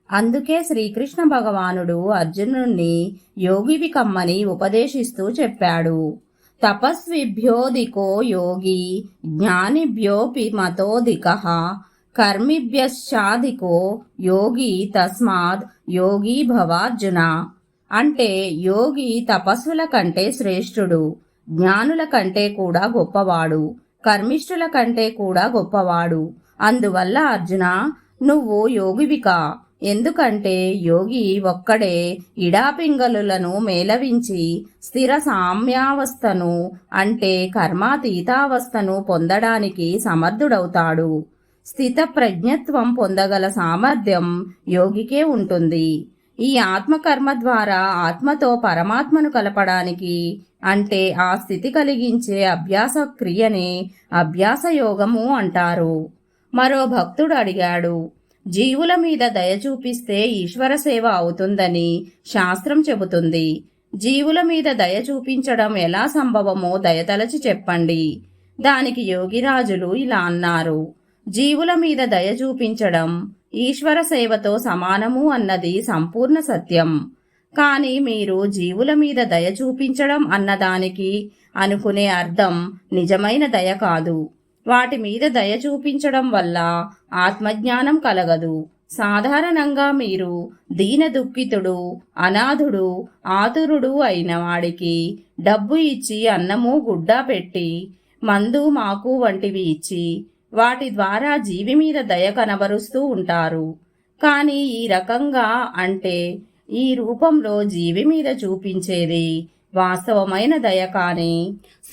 అందుకే శ్రీకృష్ణ భగవానుడు అర్జునుణ్ణి యోగివి కమ్మని ఉపదేశిస్తూ చెప్పాడు. తపస్విభ్యోధికో యోగి జ్ఞానిభ్యోపి మతోధికః కర్మిభ్యశ్చాధికో యోగి తస్మాద్ యోగి భవార్జున. అంటే యోగి తపస్సుల కంటే శ్రేష్ఠుడు, జ్ఞానుల కంటే కూడా గొప్పవాడు, కర్మిష్ఠుల కంటే కూడా గొప్పవాడు. అందువల్ల అర్జున, నువ్వు యోగివికా. ఎందుకంటే యోగి ఒక్కడే ఇడాపింగళులను మేళవించి స్థిర సామ్యావస్థను అంటే కర్మాతీతావస్థను పొందడానికి సమర్థుడవుతాడు. స్థిత ప్రజ్ఞత్వం పొందగల సామర్థ్యం యోగికే ఉంటుంది. ఈ ఆత్మకర్మ ద్వారా ఆత్మతో పరమాత్మను కలపడానికి అంటే ఆ స్థితి కలిగించే అభ్యాస క్రియనే అభ్యాస యోగము అంటారు. మరో భక్తుడు అడిగాడు, జీవుల మీద దయ చూపిస్తే ఈశ్వర సేవ అవుతుందని శాస్త్రం చెబుతుంది. జీవుల మీద దయ చూపించడం ఎలా సంభవమో దయతలచి చెప్పండి. దానికి యోగిరాజులు ఇలా అన్నారు, జీవుల మీద దయ చూపించడం ఈశ్వర సేవతో సమానము అన్నది సంపూర్ణ సత్యం. కాని మీరు జీవుల మీద దయ చూపించడం అన్నదానికి అనుకునే అర్థం నిజమైన దయ కాదు. వాటి మీద దయ చూపించడం వల్ల ఆత్మజ్ఞానం కలగదు. సాధారణంగా మీరు దీన దుఃఖితుడు, అనాథుడు, ఆతురుడు అయిన వాడికి డబ్బు ఇచ్చి అన్నము గుడ్డ పెట్టి మందు మాకు వంటివి ఇచ్చి వాటి ద్వారా జీవి మీద దయ కనబరుస్తూ ఉంటారు. కానీ ఈ రకంగా అంటే ఈ రూపంలో జీవి మీద చూపించేది వాస్తవమైన దయ కానీ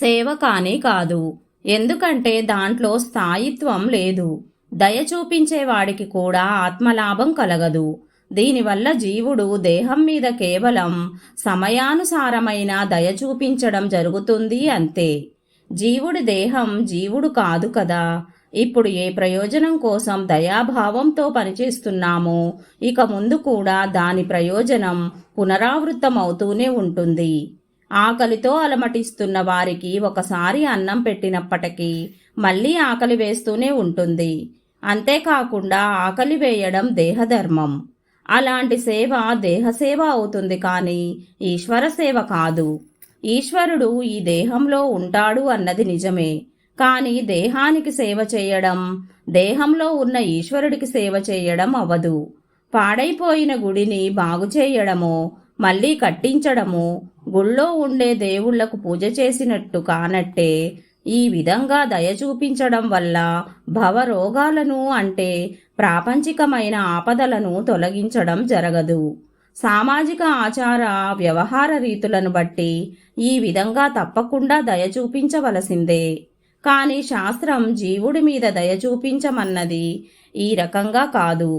సేవ కానీ కాదు. ఎందుకంటే దాంట్లో స్థాయిత్వం లేదు. దయ చూపించే వాడికి కూడా ఆత్మలాభం కలగదు. దీనివల్ల జీవుడు దేహం మీద కేవలం సమయానుసారమైన దయ చూపించడం జరుగుతుంది అంతే. జీవుడి దేహం జీవుడు కాదు కదా. ఇప్పుడు ఏ ప్రయోజనం కోసం దయాభావంతో పనిచేస్తున్నామో ఇక ముందు కూడా దాని ప్రయోజనం పునరావృత్తమవుతూనే ఉంటుంది. ఆకలితో అలమటిస్తున్న వారికి ఒకసారి అన్నం పెట్టినప్పటికీ మళ్ళీ ఆకలి వేస్తూనే ఉంటుంది. అంతేకాకుండా ఆకలి వేయడం దేహధర్మం. అలాంటి సేవ దేహసేవ అవుతుంది కానీ ఈశ్వర సేవ కాదు. ఈశ్వరుడు ఈ దేహంలో ఉంటాడు అన్నది నిజమే. కానీ దేహానికి సేవ చేయడం, దేహంలో ఉన్న ఈశ్వరుడికి సేవ చేయడం అవ్వదు. పాడైపోయిన గుడిని బాగు చేయడమో మళ్ళీ కట్టించడము గుళ్ళో ఉండే దేవుళ్లకు పూజ చేసినట్టు కానట్టే ఈ విధంగా దయ చూపించడం వల్ల భవరోగాలను అంటే ప్రాపంచికమైన ఆపదలను తొలగించడం జరగదు. సామాజిక ఆచార వ్యవహార రీతులను బట్టి ఈ విధంగా తప్పకుండా దయ చూపించవలసిందే. కానీ శాస్త్రం జీవుడి మీద దయ చూపించమన్నది ఈ రకంగా కాదు.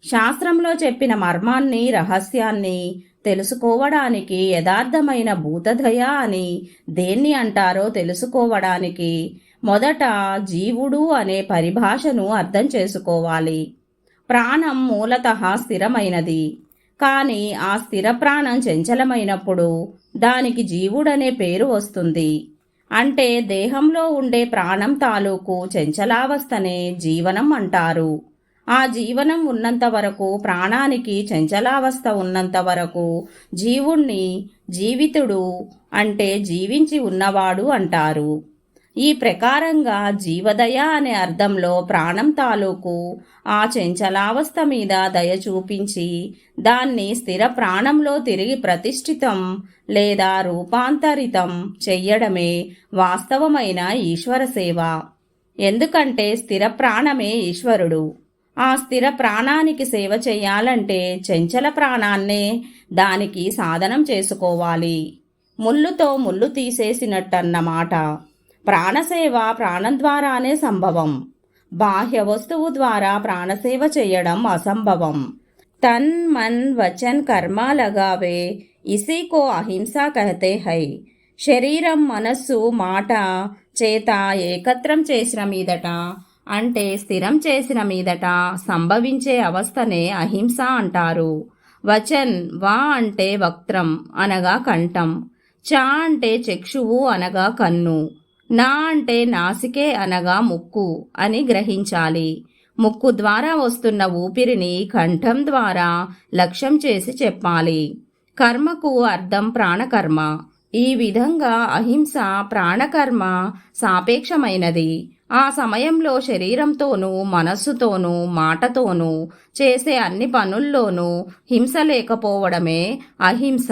శాస్త్రంలో చెప్పిన మర్మాన్ని, రహస్యాన్ని తెలుసుకోవడానికి యథార్థమైన భూతదయ అని దేన్ని అంటారో తెలుసుకోవడానికి మొదట జీవుడు అనే పరిభాషను అర్థం చేసుకోవాలి. ప్రాణం మూలతః స్థిరమైనది. కానీ ఆ స్థిర ప్రాణం చంచలమైనప్పుడు దానికి జీవుడనే పేరు వస్తుంది. అంటే దేహంలో ఉండే ప్రాణం తాలూకు చంచలావస్థనే జీవనం అంటారు. ఆ జీవనం ఉన్నంత వరకు, ప్రాణానికి చంచలావస్థ ఉన్నంత వరకు జీవుణ్ణి జీవితుడు అంటే జీవించి ఉన్నవాడు అంటారు. ఈ ప్రకారంగా జీవదయ అనే అర్థంలో ప్రాణం తాలూకు ఆ చంచలావస్థ మీద దయ చూపించి దాన్ని స్థిర ప్రాణంలో తిరిగి ప్రతిష్ఠితం లేదా రూపాంతరితం చెయ్యడమే వాస్తవమైన ఈశ్వర సేవ. ఎందుకంటే స్థిర ప్రాణమే ఈశ్వరుడు. ఆ స్థిర ప్రాణానికి సేవ చెయ్యాలంటే చంచల ప్రాణాన్నే దానికి సాధనం చేసుకోవాలి. ముల్లుతో ముల్లు తీసేసినట్టన్నమాట. ప్రాణసేవ ప్రాణం ద్వారానే సంభవం. బాహ్య వస్తువు ద్వారా ప్రాణసేవ చేయడం అసంభవం. తన్ మన్ వచన్ కర్మ లగావే ఇసీకో అహింసా కహతే హై. శరీరం, మనస్సు, మాట, చేత ఏకత్రం చేసిన మీదట అంటే స్థిరం చేసిన మీదట సంభవించే అవస్థనే అహింస అంటారు. వచన్ వా అంటే వక్త్రం అనగా కంఠం, చ అంటే చక్షువు అనగా కన్ను, నా అంటే నాసికే అనగా ముక్కు అని గ్రహించాలి. ముక్కు ద్వారా వస్తున్న ఊపిరిని కంఠం ద్వారా లక్ష్యం చేసి చెప్పాలి. కర్మకు అర్థం ప్రాణకర్మ. ఈ విధంగా అహింస ప్రాణకర్మ సాపేక్షమైనది. ఆ సమయంలో శరీరంతోనూ మనస్సుతోనూ మాటతోనూ చేసే అన్ని పనుల్లోనూ హింస లేకపోవడమే అహింస.